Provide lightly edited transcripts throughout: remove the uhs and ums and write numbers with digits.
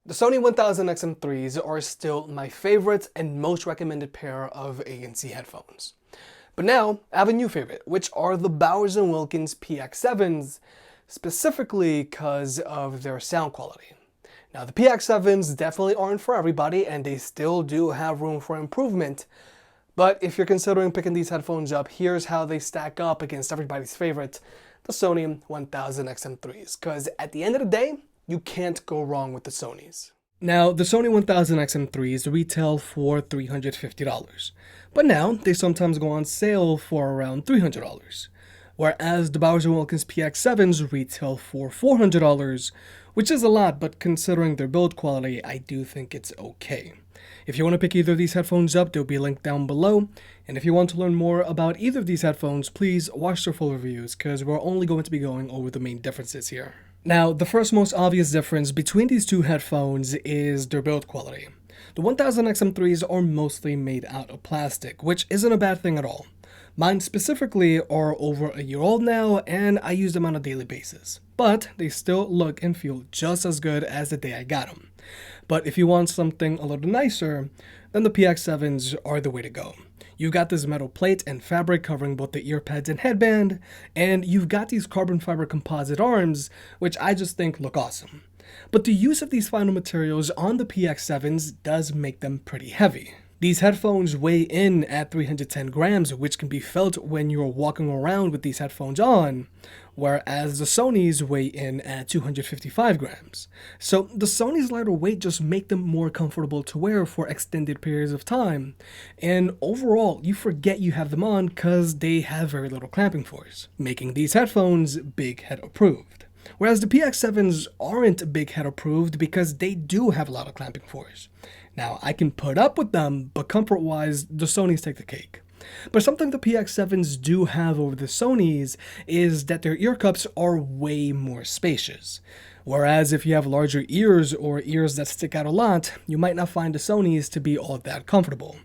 The Sony 1000XM3s are still my favorite and most recommended pair of ANC headphones. But now, I have a new favorite, which are the Bowers and Wilkins PX7s, specifically because of their sound quality. Now, the PX7s definitely aren't for everybody, and they still do have room for improvement. But if you're considering picking these headphones up, here's how they stack up against everybody's favorite, the Sony 1000XM3s. Because at the end of the day, you can't go wrong with the Sonys. Now, the Sony 1000XM3s retail for $350, but now they sometimes go on sale for around $300, whereas the Bowers and Wilkins PX7s retail for $400, which is a lot, but considering their build quality, I do think it's okay. If you want to pick either of these headphones up, they'll be linked down below, and if you want to learn more about either of these headphones, please watch their full reviews, because we're only going to be going over the main differences here. Now, the first most obvious difference between these two headphones is their build quality. The 1000XM3s are mostly made out of plastic, which isn't a bad thing at all. Mine specifically are over a year old now, and I use them on a daily basis. But they still look and feel just as good as the day I got them. But if you want something a little nicer, then the PX7s are the way to go. You've got this metal plate and fabric covering both the ear pads and headband, and you've got these carbon fiber composite arms, which I just think look awesome. But the use of these final materials on the PX7s does make them pretty heavy. These headphones weigh in at 310 grams, which can be felt when you're walking around with these headphones on, whereas the Sonys weigh in at 255 grams. So the Sonys' lighter weight just make them more comfortable to wear for extended periods of time, and overall you forget you have them on because they have very little clamping force, making these headphones big head approved. Whereas the PX7s aren't big head approved because they do have a lot of clamping force. Now, I can put up with them, but comfort-wise, the Sonys take the cake. But something the PX7s do have over the Sonys is that their ear cups are way more spacious. Whereas if you have larger ears or ears that stick out a lot, you might not find the Sonys to be all that comfortable.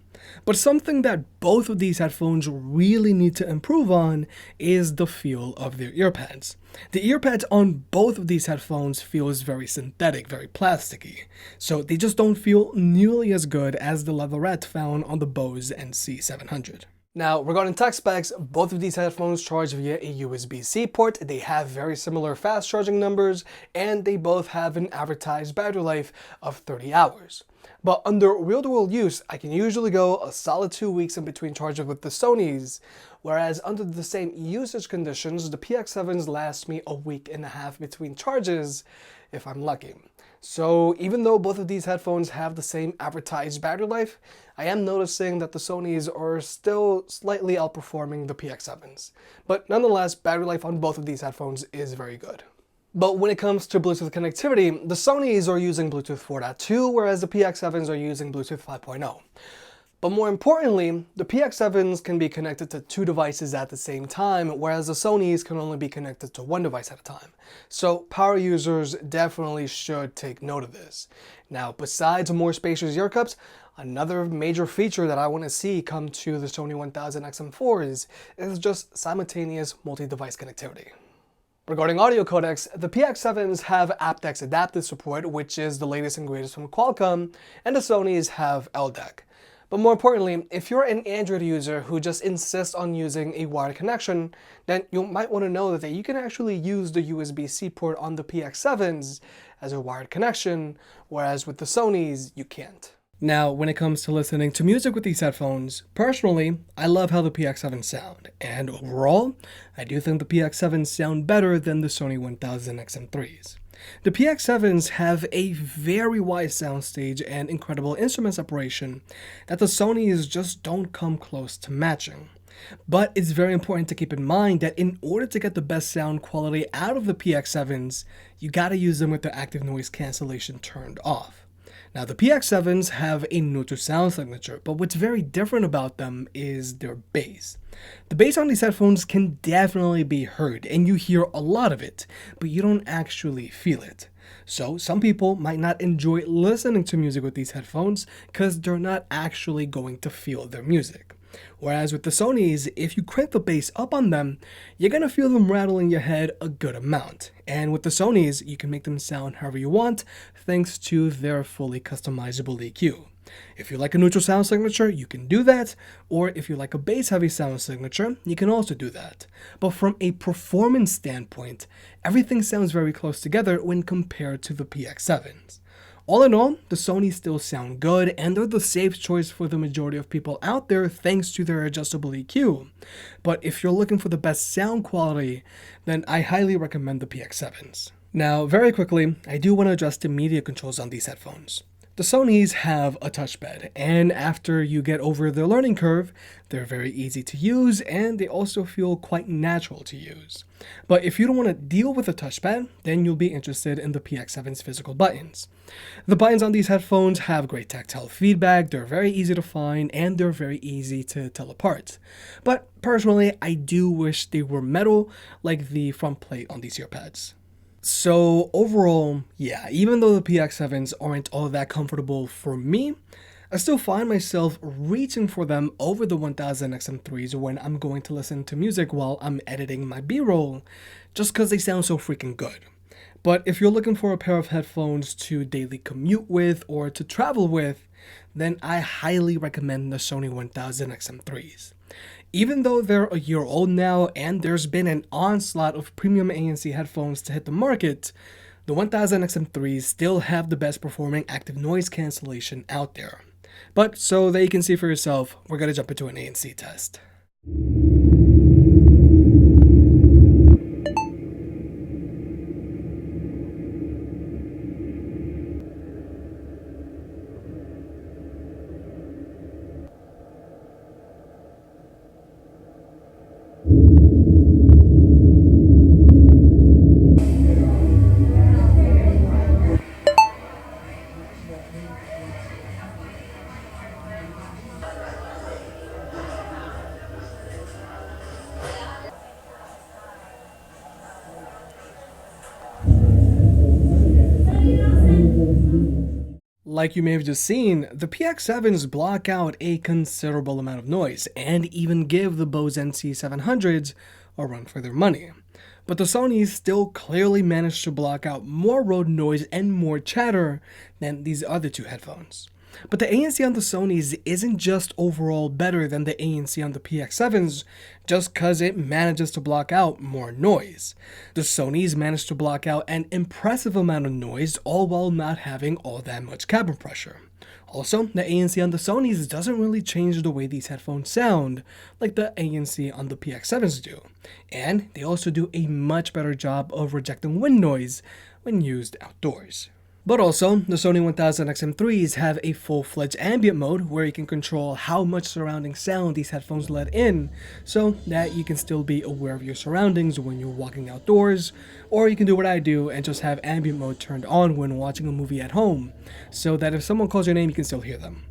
But something that both of these headphones really need to improve on is the feel of their earpads. The earpads on both of these headphones feels very synthetic, very plasticky, so they just don't feel nearly as good as the leatherette found on the Bose NC700. Now, regarding tech specs, both of these headphones charge via a USB-C port, they have very similar fast charging numbers, and they both have an advertised battery life of 30 hours. But under real-world use, I can usually go a solid 2 weeks in between charges with the Sonys, whereas under the same usage conditions, the PX7s last me a week and a half between charges, if I'm lucky. So even though both of these headphones have the same advertised battery life, I am noticing that the Sonys are still slightly outperforming the PX7s. But nonetheless, battery life on both of these headphones is very good. But when it comes to Bluetooth connectivity, the Sonys are using Bluetooth 4.2, whereas the PX7s are using Bluetooth 5.0. But more importantly, the PX7s can be connected to 2 devices at the same time, whereas the Sonys can only be connected to 1 device at a time. So power users definitely should take note of this. Now, besides more spacious ear cups, another major feature that I want to see come to the Sony 1000XM4s is just simultaneous multi-device connectivity. Regarding audio codecs, the PX7s have aptX adaptive support, which is the latest and greatest from Qualcomm, and the Sonys have LDAC. But more importantly, if you're an Android user who just insists on using a wired connection, then you might want to know that you can actually use the USB-C port on the PX7s as a wired connection, whereas with the Sonys, you can't. Now, when it comes to listening to music with these headphones, personally, I love how the PX7s sound, and overall, I do think the PX7s sound better than the Sony 1000XM3s. The PX7s have a very wide soundstage and incredible instrument separation that the Sonys just don't come close to matching. But it's very important to keep in mind that in order to get the best sound quality out of the PX7s, you gotta use them with the active noise cancellation turned off. Now, the PX7s have a neutral sound signature, but what's very different about them is their bass. The bass on these headphones can definitely be heard, and you hear a lot of it, but you don't actually feel it. So some people might not enjoy listening to music with these headphones because they're not actually going to feel their music. Whereas with the Sonys, if you crank the bass up on them, you're gonna feel them rattle in your head a good amount. And with the Sonys, you can make them sound however you want, thanks to their fully customizable EQ. If you like a neutral sound signature, you can do that, or if you like a bass-heavy sound signature, you can also do that. But from a performance standpoint, everything sounds very close together when compared to the PX7s. All in all, the Sonys still sound good, and they're the safe choice for the majority of people out there thanks to their adjustable EQ. But if you're looking for the best sound quality, then I highly recommend the PX7s. Now, very quickly, I do want to address the media controls on these headphones. The Sonys have a touchpad, and after you get over the learning curve, they're very easy to use, and they also feel quite natural to use. But if you don't want to deal with a touchpad, then you'll be interested in the PX7's physical buttons. The buttons on these headphones have great tactile feedback, they're very easy to find, and they're very easy to tell apart. But personally, I do wish they were metal, like the front plate on these earpads. So overall, yeah, even though the PX7s aren't all that comfortable for me, I still find myself reaching for them over the 1000XM3s when I'm going to listen to music while I'm editing my B-roll, just because they sound so freaking good. But if you're looking for a pair of headphones to daily commute with or to travel with, then I highly recommend the Sony 1000XM3s. Even though they're a year old now and there's been an onslaught of premium ANC headphones to hit the market, the 1000XM3s still have the best performing active noise cancellation out there. But so that you can see for yourself, we're gonna jump into an ANC test. Like you may have just seen, the PX7s block out a considerable amount of noise and even give the Bose NC700s a run for their money. But the Sonys still clearly managed to block out more road noise and more chatter than these other two headphones. But the ANC on the Sonys isn't just overall better than the ANC on the PX7s just cause it manages to block out more noise. The Sonys managed to block out an impressive amount of noise all while not having all that much cabin pressure. Also, the ANC on the Sonys doesn't really change the way these headphones sound like the ANC on the PX7s do, and they also do a much better job of rejecting wind noise when used outdoors. But also, the Sony 1000XM3s have a full-fledged ambient mode where you can control how much surrounding sound these headphones let in, so that you can still be aware of your surroundings when you're walking outdoors, or you can do what I do and just have ambient mode turned on when watching a movie at home, so that if someone calls your name you can still hear them.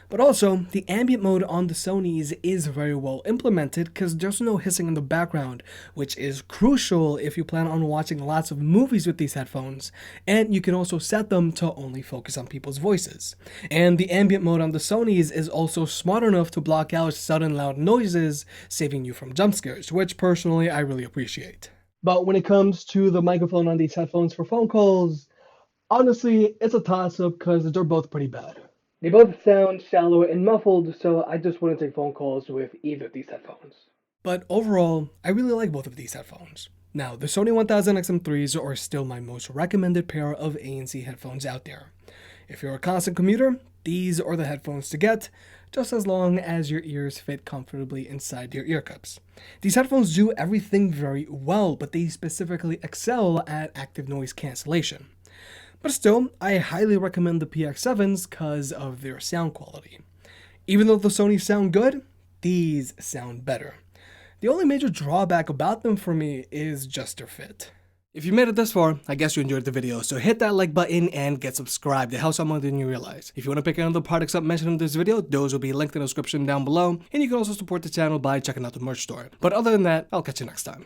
But also, the ambient mode on the Sonys is very well implemented because there's no hissing in the background, which is crucial if you plan on watching lots of movies with these headphones, and you can also set them to only focus on people's voices. And the ambient mode on the Sonys is also smart enough to block out sudden loud noises, saving you from jump scares, which personally I really appreciate. But when it comes to the microphone on these headphones for phone calls, honestly, it's a toss-up because they're both pretty bad. They both sound shallow and muffled, so I just wouldn't take phone calls with either of these headphones. But overall, I really like both of these headphones. Now, the Sony 1000XM3s are still my most recommended pair of ANC headphones out there. If you're a constant commuter, these are the headphones to get, just as long as your ears fit comfortably inside your ear cups. These headphones do everything very well, but they specifically excel at active noise cancellation. But still, I highly recommend the PX7s because of their sound quality. Even though the Sony sound good, these sound better. The only major drawback about them for me is just their fit. If you made it this far, I guess you enjoyed the video, so hit that like button and get subscribed. It helps out more than you realize. If you want to pick any of the products up mentioned in this video, those will be linked in the description down below, and you can also support the channel by checking out the merch store. But other than that, I'll catch you next time.